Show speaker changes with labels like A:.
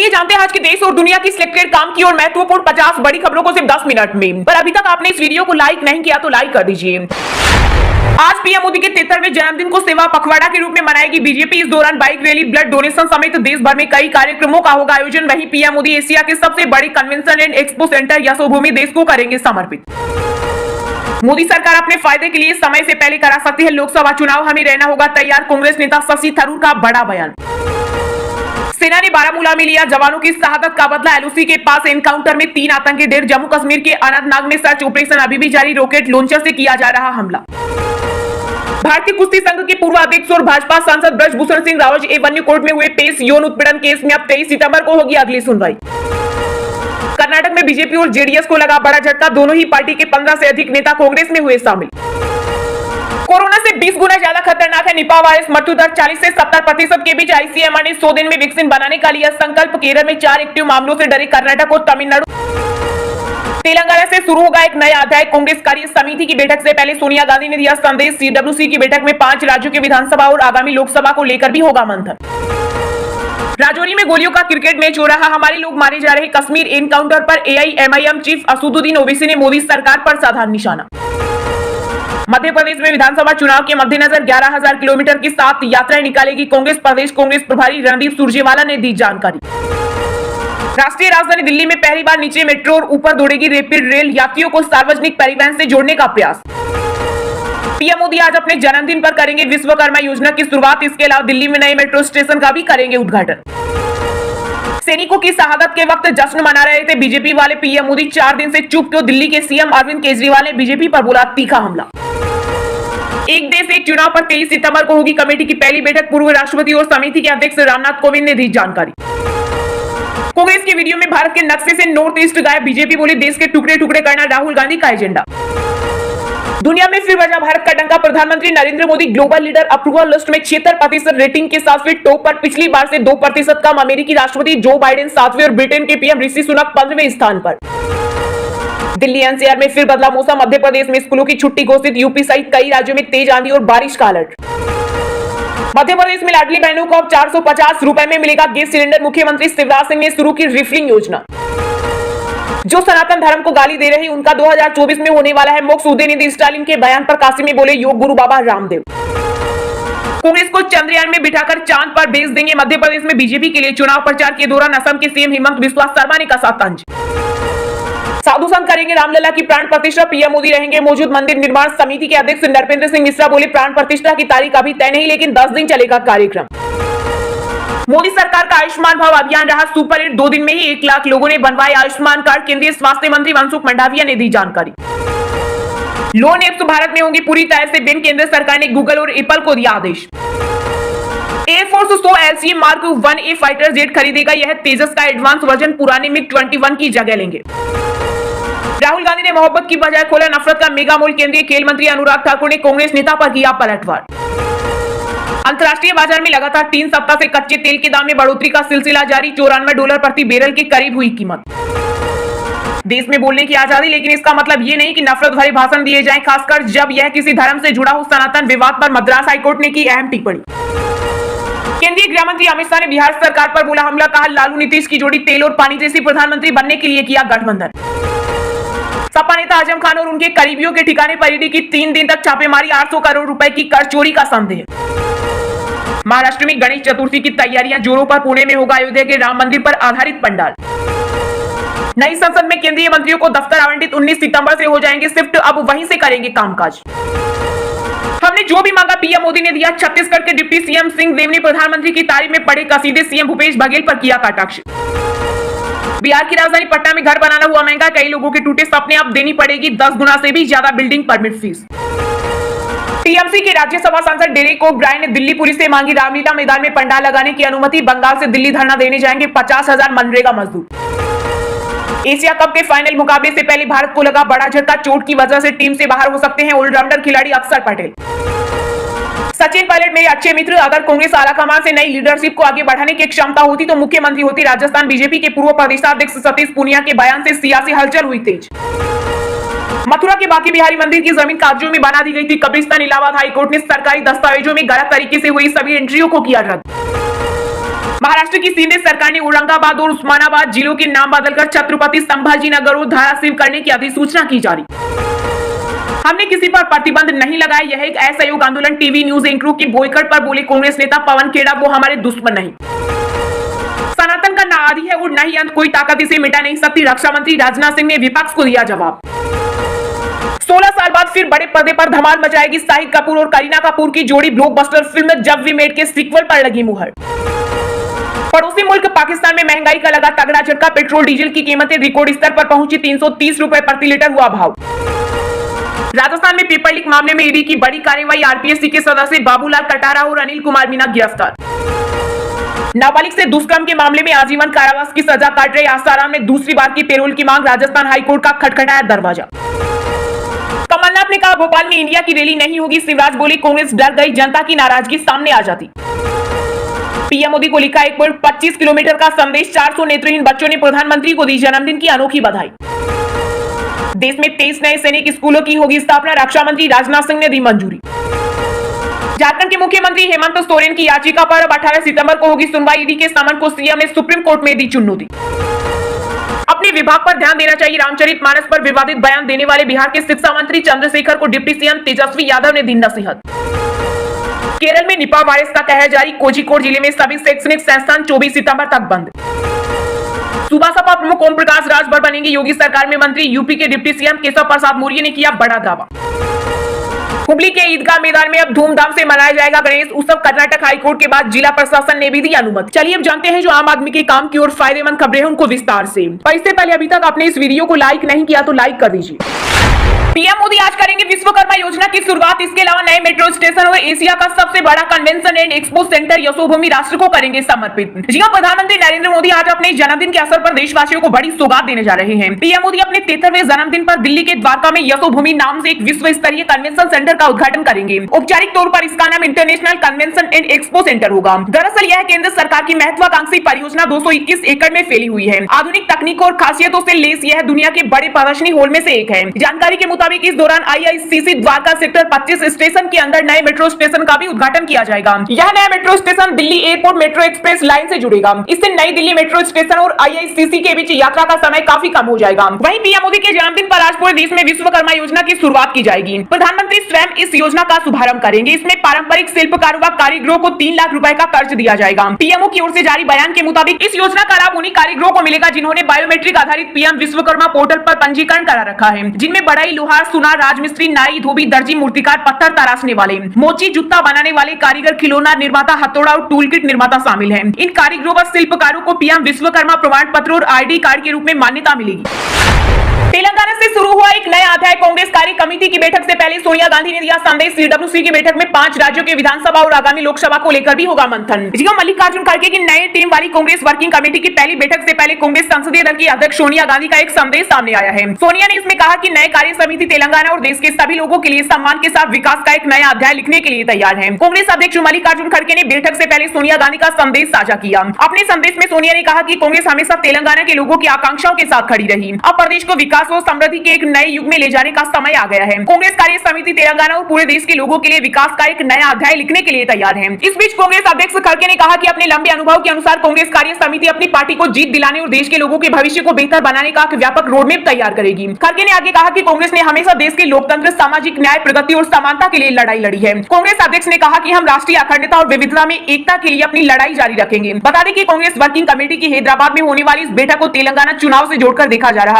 A: चलिए जानते हैं आज के देश और दुनिया की सिलेक्टेड काम की और महत्वपूर्ण 50 बड़ी खबरों को सिर्फ 10 मिनट में। पर अभी तक आपने इस वीडियो को लाइक नहीं किया तो लाइक कर दीजिए। आज पीएम मोदी के 73वें जन्मदिन को सेवा पखवाड़ा के रूप में मनाएगी बीजेपी। इस दौरान बाइक रैली, ब्लड डोनेशन समेत देश भर में कई कार्यक्रमों का होगा आयोजन। वहीं पीएम मोदी एशिया के सबसे बड़ी convention and expo centre Yashobhoomi देश को करेंगे समर्पित। मोदी सरकार अपने फायदे के लिए समय से पहले करा सकती है लोकसभा चुनाव, हमें रहना होगा तैयार, कांग्रेस नेता शशि थरूर का बड़ा बयान। सेना ने बारामूला में लिया जवानों की शहादत का बदला, एलओसी के पास एनकाउंटर में 3 आतंकी ढेर। जम्मू कश्मीर के अनंतनाग में सर्च ऑपरेशन अभी भी जारी, रॉकेट लॉन्चर से किया जा रहा हमला। भारतीय कुश्ती संघ के पूर्व अध्यक्ष और भाजपा सांसद ब्रजभूषण सिंह रावत एवेन्यू कोर्ट में हुए पेश यौन उत्पीड़न केस में अब 23 सितंबर को होगी अगली सुनवाई। कर्नाटक में बीजेपी और जेडीएस को लगा बड़ा झटका, दोनों ही पार्टी के 15 से अधिक नेता कांग्रेस में हुए शामिल। कोरोना से 20 गुना ज्यादा खतरनाक है निपा वायरस, मृत्यु दर 40 से 70% के बीच। आईसीएमआर ने 100 दिन में वैक्सीन बनाने का लिया संकल्प। केरल में 4 एक्टिव मामलों से डरे कर्नाटक और तमिलनाडु। तेलंगाना से शुरू होगा एक नया अध्याय, कांग्रेस कार्य समिति की बैठक से पहले सोनिया गांधी ने दिया संदेश। सीडब्ल्यूसी की बैठक में 5 राज्यों के विधानसभा और आगामी लोकसभा को लेकर भी होगा मंथन। राजौरी में गोलियों का क्रिकेट मैच हो रहा, हमारे लोग मारे जा रहे। कश्मीर एनकाउंटर पर एआईएमआईएम चीफ असदुद्दीन ओवैसी ने मोदी सरकार पर साधा निशाना। मध्य प्रदेश में विधानसभा चुनाव के मद्देनजर 11,000 किलोमीटर की 7 यात्राएं निकालेगी कांग्रेस प्रदेश कांग्रेस प्रभारी रणदीप सुरजेवाला ने दी जानकारी। राष्ट्रीय राजधानी दिल्ली में पहली बार नीचे मेट्रो और ऊपर दौड़ेगी रैपिड रेल, यात्रियों को सार्वजनिक परिवहन से जोड़ने का प्रयास। पीएम मोदी आज अपने जन्मदिन पर करेंगे विश्वकर्मा योजना की शुरुआत, इसके अलावा दिल्ली में नए मेट्रो स्टेशन का भी करेंगे उद्घाटन। सैनिकों की शहादत के वक्त जश्न मना रहे थे बीजेपी वाले, पीएम मोदी 4 दिन से चुप क्यों? दिल्ली के सीएम अरविंद केजरीवाल ने बीजेपी पर बोला तीखा हमला। एक देश एक चुनाव पर 23 सितंबर को होगी कमेटी की पहली बैठक, पूर्व राष्ट्रपति और समिति के अध्यक्ष रामनाथ कोविंद ने दी जानकारी। कांग्रेस के वीडियो में भारत के नक्शे से नॉर्थ ईस्ट गायब, बीजेपी बोली देश के टुकड़े टुकड़े करना राहुल गांधी का एजेंडा। दुनिया में फिर बजा भारत का डंका, प्रधानमंत्री Narendra Modi global leader approval list में 76% रेटिंग के साथ फिर टॉप पर, पिछली बार से 2% कम। अमेरिकी राष्ट्रपति जो बाइडेन 7वें और ब्रिटेन के पीएम ऋषि सुनक 15वें स्थान पर। दिल्ली एनसीआर में फिर बदला मौसम, मध्य प्रदेश में स्कूलों की छुट्टी घोषित, यूपी सहित कई राज्यों में तेज आंधी और बारिश का अलर्ट। मध्य प्रदेश में लाडली बहनों को अब 450 रुपए में मिलेगा गैस सिलेंडर, मुख्यमंत्री शिवराज सिंह ने शुरू की रिफिलिंग योजना। जो सनातन धर्म को गाली दे रहे उनका 2024 में होने वाला है मोक्ष, उदयनिधि स्टालिन के बयान पर काशी में बोले योग गुरु बाबा रामदेव। कांग्रेस को चंद्रयान में बिठाकर चांद पर भेज देंगे, मध्य प्रदेश में बीजेपी के लिए चुनाव प्रचार के दौरान असम के सीएम हेमंत बिस्वा शर्मा ने कसा तंज। साधु संत करेंगे रामलला की प्राण प्रतिष्ठा, पीएम मोदी रहेंगे मौजूद, मंदिर निर्माण समिति के अध्यक्ष नरपेंद्र सिंह मिश्रा बोले प्राण प्रतिष्ठा की तारीख अभी तय नहीं, लेकिन 10 दिन चलेगा कार्यक्रम। मोदी सरकार का आयुष्मान भारत अभियान रहा सुपर हिट, 2 दिन में ही 1 लाख लोगों ने बनवाए आयुष्मान कार्ड, केंद्रीय स्वास्थ्य मंत्री मनसुख मंडाविया ने दी जानकारी। लोन एप्स भारत में होंगी पूरी तरह से बैन, केंद्र सरकार ने गूगल और एप्पल को दिया आदेश। Air force 100 LCA mark 1A fighter jet खरीदेगा, यह तेजस का एडवांस वर्जन पुराने मिग 21 की जगह लेंगे। राहुल गांधी ने मोहब्बत की बजाय खोला नफरत का मेगा मॉल, केंद्रीय खेल मंत्री अनुराग ठाकुर ने कांग्रेस नेता पर किया पलटवार। अंतर्राष्ट्रीय बाजार में लगातार 3 सप्ताह से कच्चे तेल के दाम में बढ़ोतरी का सिलसिला जारी, $94 प्रति बैरल के करीब हुई कीमत। देश में बोलने की आजादी, लेकिन इसका मतलब ये नहीं कि नफरत भरे भाषण दिए जाएं, खासकर जब यह किसी धर्म से जुड़ा हो। सनातन विवाद पर मद्रास हाईकोर्ट ने की अहम टिप्पणी। केंद्रीय गृह मंत्री अमित शाह ने बिहार सरकार पर बोला हमला, कहा लालू नीतीश की जोड़ी तेल और पानी जैसी प्रधानमंत्री बनने के लिए किया गठबंधन। सपा नेता आजम खान और उनके करीबियों के ठिकाने पर ईडी की 3 दिन तक छापेमारी, 800 करोड़ रुपए की कर चोरी का संदेह। महाराष्ट्र में गणेश चतुर्थी की तैयारियां जोरों पर, पुणे में होगा अयोध्या के राम मंदिर पर आधारित पंडाल। नई संसद में केंद्रीय मंत्रियों को दफ्तर आवंटित, 19 सितंबर से हो जाएंगे शिफ्ट, अब वहीं से करेंगे कामकाज। हमने जो भी मांगा पीएम मोदी ने दिया, छत्तीसगढ़ के डिप्टी सीएम सिंहदेव ने प्रधानमंत्री की तारीफ में पढ़े कसीदे, सीएम भूपेश बघेल पर किया कटाक्ष। बिहार की राजधानी पटना में घर बनाना हुआ महंगा, कई लोगों के टूटे सपने, अब देनी पड़ेगी 10 गुना से भी ज्यादा बिल्डिंग परमिट फीस। टीएमसी के राज्यसभा सांसद डेरेक ओब्रायन ने दिल्ली पुलिस से मांगी रामलीला मैदान में पंडाल लगाने की अनुमति, बंगाल से दिल्ली धरना देने जाएंगे 50,000 मनरेगा मजदूर। एशिया कप के फाइनल मुकाबले से पहले भारत को लगा बड़ा झटका, चोट की वजह से टीम से बाहर हो सकते हैं ऑलराउंडर खिलाड़ी अक्षर पटेल। सचिन पायलट मेरे अच्छे मित्र, अगर कांग्रेस आलाकमान से नई लीडरशिप को आगे बढ़ाने की क्षमता होती तो मुख्यमंत्री होती। राजस्थान बीजेपी के पूर्व प्रदेशाध्यक्ष सतीश पूनिया के बयान से सियासी हलचल हुई तेज। मथुरा के बाकी बिहारी मंदिर की जमीन कागजों में बना दी गई थी कब्रिस्तान, इलाहाबाद हाईकोर्ट ने सरकारी दस्तावेजों में गलत तरीके से हुई सभी एंट्रियों को किया रद्द। महाराष्ट्र की शिंदे सरकार ने औरंगाबाद और उस्मानाबाद जिलों के नाम बदलकर छत्रपति संभाजीनगर और धाराशिव करने की अधिसूचना की जारी। हमने किसी पर प्रतिबंध नहीं लगाया, यह एक असहयोग आंदोलन। टीवी न्यूज एंकरों की बॉयकॉट पर बोले कांग्रेस नेता पवन खेड़ा, वो हमारे दुश्मन नहीं। सनातन का ना आदि है और न ही अंत, कोई ताकत इसे मिटा नहीं सकती। रक्षा मंत्री राजनाथ सिंह ने विपक्ष को दिया जवाब। 16 साल बाद फिर बड़े पर्दे पर धमाल मचाएगी शाहिद कपूर और करीना कपूर की जोड़ी। ब्लॉकबस्टर फिल्म जब वी मेट के सीक्वल पर लगी मुहर। पड़ोसी मुल्क पाकिस्तान में महंगाई का लगा तगड़ा झटका। पेट्रोल डीजल की कीमतें रिकॉर्ड स्तर पर पहुंची, 330 रुपए प्रति लीटर हुआ भाव। राजस्थान में पेपर लीक मामले में ईडी की बड़ी कार्रवाई। आरपीएससी के सदस्य बाबूलाल कटारा और अनिल कुमार मीना गिरफ्तार। नाबालिग से दुष्कर्म के मामले में आजीवन कारावास की सजा काट रहे आसाराम ने दूसरी बार की पेरोल की मांग। राजस्थान हाईकोर्ट का खटखटाया दरवाजा। कमलनाथ ने कहा भोपाल में इंडिया की रैली नहीं होगी। शिवराज बोले कांग्रेस डर गई, जनता की नाराजगी सामने आ जाती। पीएम मोदी को लिखा 1.25 किलोमीटर का संदेश। 400 नेत्रहीन बच्चों ने प्रधानमंत्री को दी जन्मदिन की अनोखी बधाई। देश में 23 नए सैनिक स्कूलों की होगी स्थापना। रक्षा मंत्री राजनाथ सिंह ने दी मंजूरी। झारखंड के मुख्यमंत्री हेमंत सोरेन की याचिका पर अब 18 सितंबर को होगी सुनवाई। ईडी के समन को सीएम ने सुप्रीम कोर्ट में दी चुनौती। अपने विभाग पर ध्यान देना चाहिए। रामचरितमानस पर विवादित बयान देने वाले बिहार के शिक्षा मंत्री चंद्रशेखर को डिप्टी सीएम तेजस्वी यादव ने दी नसीहत। केरल में निपा वायरस का कहर जारी। कोझिकोड जिले में सभी शैक्षणिक संस्थान 24 सितंबर तक बंद। सुबह सपा प्रमुख ओम प्रकाश राजभर बनेंगे योगी सरकार में मंत्री। यूपी के डिप्टी सीएम केशव प्रसाद मौर्य ने किया बड़ा दावा। हुबली के ईदगाह मैदान में अब धूमधाम से मनाया जाएगा गणेश उत्सव। कर्नाटक हाईकोर्ट के बाद जिला प्रशासन ने भी दी अनुमति। चलिए अब जानते हैं जो आम आदमी के काम की और फायदेमंद खबरें हैं उनको विस्तार से। पर इससे पहले अभी तक आपने इस वीडियो को लाइक नहीं किया तो लाइक कर दीजिए। पीएम मोदी आज करेंगे विश्वकर्मा योजना की शुरुआत। इसके अलावा नए मेट्रो स्टेशन और एशिया का सबसे बड़ा convention and expo centre Yashobhoomi राष्ट्र को करेंगे समर्पित। जी हां, प्रधानमंत्री नरेंद्र मोदी आज अपने जन्मदिन के अवसर पर देशवासियों को बड़ी सौगात देने जा रहे हैं। पीएम मोदी अपने 73वें जन्मदिन पर दिल्ली के द्वारका में यशोभूमि नाम से एक विश्व स्तरीय कन्वेंशन सेंटर का उद्घाटन करेंगे। औपचारिक तौर पर इसका नाम international convention and expo centre होगा। दरअसल यह केंद्र सरकार की महत्वाकांक्षी परियोजना 221 एकड़ में फैली हुई है। आधुनिक तकनीकों और खासियतों से लेस यह दुनिया के बड़े प्रदर्शनी हॉल में से एक है। जानकारी के मुताबिक इस दौरान आईआईसीसी द्वारका सेक्टर 25 स्टेशन के अंदर नए मेट्रो स्टेशन का भी उद्घाटन किया जाएगा। यह नया metro station Delhi airport metro express line से जुड़ेगा। इससे नई दिल्ली मेट्रो स्टेशन और आईआईसीसी के बीच यात्रा का समय काफी कम हो जाएगा। वहीं पीएम मोदी के जन्मदिन पर आज पूरे देश में विश्वकर्मा योजना की शुरुआत की जाएगी। प्रधानमंत्री स्वयं इस योजना का शुभारंभ करेंगे। इसमें पारंपरिक शिल्पकारों व कारीगरों को 3 लाख रुपए का कर्ज दिया जाएगा। पीएमओ की ओर से जारी बयान के मुताबिक इस योजना का लाभ उन्हीं कारीगरों को मिलेगा जिन्होंने बायोमेट्रिक आधारित पीएम विश्वकर्मा पोर्टल पर पंजीकरण करा रखा है, जिनमें बढ़ई, लोहार, सुनार, राजमिस्त्री, नाई, धोबी, दर्जी, मूर्तिकार, पत्थर तराशने वाले, मोची, जूता बनाने वाले कारीगर, खिलौना निर्माता, हथौड़ा और टूल किट निर्माता शामिल हैं। इन कारीगरों व शिल्पकारों को पीएम विश्वकर्मा प्रमाण पत्र और आईडी कार्ड के रूप में मान्यता मिलेगी। तेलंगाना से शुरू हुआ एक नया अध्याय। कांग्रेस कार्य कमेटी की बैठक से पहले सोनिया गांधी ने दिया संदेश। सीडब्ल्यूसी की बैठक में 5 राज्यों के विधानसभा और आगामी लोकसभा को लेकर भी होगा मंथन। जी हां, मल्लिकार्जुन खड़गे की नई टीम वाली कांग्रेस वर्किंग कमेटी की पहली बैठक से पहले कांग्रेस संसदीय दल की अध्यक्ष सोनिया गांधी का एक संदेश सामने आया है। सोनिया ने इसमें कहा कि नए कार्य समिति तेलंगाना और देश के सभी लोगों के लिए सम्मान के साथ विकास का एक नया अध्याय लिखने के लिए तैयार है। कांग्रेस अध्यक्ष मल्लिकार्जुन खड़गे ने बैठक से पहले सोनिया गांधी का संदेश साझा किया। अपने संदेश में सोनिया ने कहा कि कांग्रेस हमेशा तेलंगाना के लोगों की आकांक्षाओं के साथ खड़ी रही। अब प्रदेश को विकास और समृद्धि के एक नए युग में ले जाने का समय आ गया है। कांग्रेस कार्य समिति तेलंगाना और पूरे देश के लोगों के लिए विकास का एक नया अध्याय लिखने के लिए तैयार है। इस बीच कांग्रेस अध्यक्ष खड़गे ने कहा कि अपने लंबे अनुभव के अनुसार कांग्रेस कार्य समिति अपनी पार्टी को जीत दिलाने और देश के लोगों के भविष्य को बेहतर बनाने का एक व्यापक रोडमैप तैयार करेगी। खड़गे ने आगे कहा कि कांग्रेस ने हमेशा देश के लोकतंत्र, सामाजिक न्याय, प्रगति और समानता के लिए लड़ाई लड़ी है। कांग्रेस अध्यक्ष ने कहा कि हम राष्ट्रीय अखंडता और विविधता में एकता के लिए अपनी लड़ाई जारी रखेंगे। बता दें कि कांग्रेस वर्किंग कमेटी की हैदराबाद में होने वाली इस बैठक को तेलंगाना चुनाव से जोड़कर देखा जा रहा है।